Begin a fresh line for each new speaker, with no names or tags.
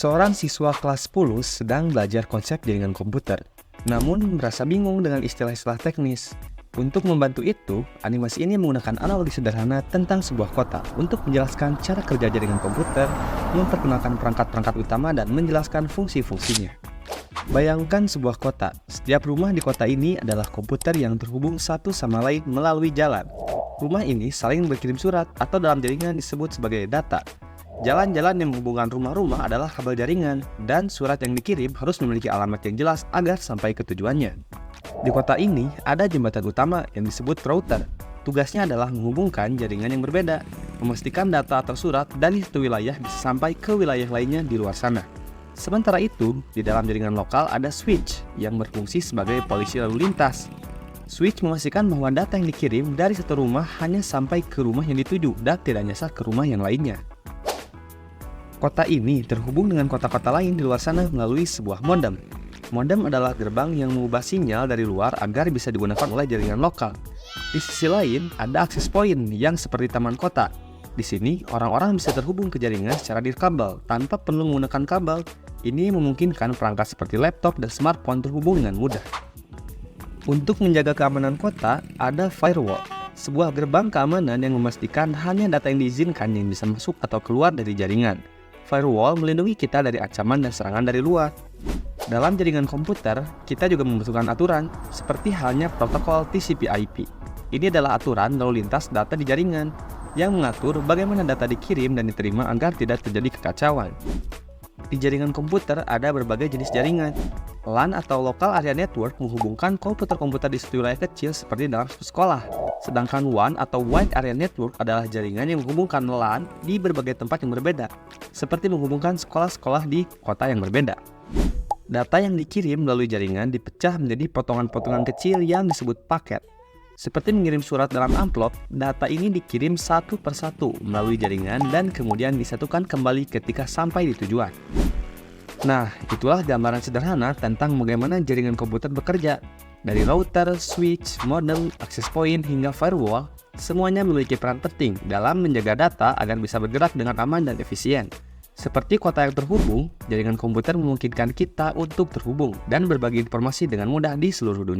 Seorang siswa kelas 10 sedang belajar konsep jaringan komputer, namun merasa bingung dengan istilah-istilah teknis. Untuk membantu itu, animasi ini menggunakan analogi sederhana tentang sebuah kota untuk menjelaskan cara kerja jaringan komputer, memperkenalkan perangkat-perangkat utama, dan menjelaskan fungsi-fungsinya. Bayangkan sebuah kota. Setiap rumah di kota ini adalah komputer yang terhubung satu sama lain melalui jalan. Rumah ini saling berkirim surat atau dalam jaringan disebut sebagai data. Jalan-jalan yang menghubungkan rumah-rumah adalah kabel jaringan, dan surat yang dikirim harus memiliki alamat yang jelas agar sampai ke tujuannya. Di kota ini, ada jembatan utama yang disebut router. Tugasnya adalah menghubungkan jaringan yang berbeda, memastikan data atau surat dari satu wilayah bisa sampai ke wilayah lainnya di luar sana. Sementara itu, di dalam jaringan lokal ada switch yang berfungsi sebagai polisi lalu lintas. Switch memastikan bahwa data yang dikirim dari satu rumah hanya sampai ke rumah yang dituju dan tidak nyasar ke rumah yang lainnya. Kota ini terhubung dengan kota-kota lain di luar sana melalui sebuah modem. Modem adalah gerbang yang mengubah sinyal dari luar agar bisa digunakan oleh jaringan lokal. Di sisi lain, ada akses point yang seperti taman kota. Di sini, orang-orang bisa terhubung ke jaringan secara nirkabel tanpa perlu menggunakan kabel. Ini memungkinkan perangkat seperti laptop dan smartphone terhubung dengan mudah. Untuk menjaga keamanan kota, ada firewall, sebuah gerbang keamanan yang memastikan hanya data yang diizinkan yang bisa masuk atau keluar dari jaringan. Firewall melindungi kita dari ancaman dan serangan dari luar. Dalam jaringan komputer, kita juga membutuhkan aturan, seperti halnya protokol TCP/IP. Ini adalah aturan lalu lintas data di jaringan, yang mengatur bagaimana data dikirim dan diterima agar tidak terjadi kekacauan. Di jaringan komputer ada berbagai jenis jaringan. LAN atau Local Area Network menghubungkan komputer-komputer di satu wilayah kecil seperti dalam satu sekolah. Sedangkan WAN atau Wide Area Network adalah jaringan yang menghubungkan LAN di berbagai tempat yang berbeda, seperti menghubungkan sekolah-sekolah di kota yang berbeda. Data yang dikirim melalui jaringan dipecah menjadi potongan-potongan kecil yang disebut paket. Seperti mengirim surat dalam amplop, data ini dikirim satu persatu melalui jaringan dan kemudian disatukan kembali ketika sampai di tujuan. Nah, itulah gambaran sederhana tentang bagaimana jaringan komputer bekerja. Dari router, switch, modem, access point, hingga firewall, semuanya memiliki peran penting dalam menjaga data agar bisa bergerak dengan aman dan efisien. Seperti kota yang terhubung, jaringan komputer memungkinkan kita untuk terhubung dan berbagi informasi dengan mudah di seluruh dunia.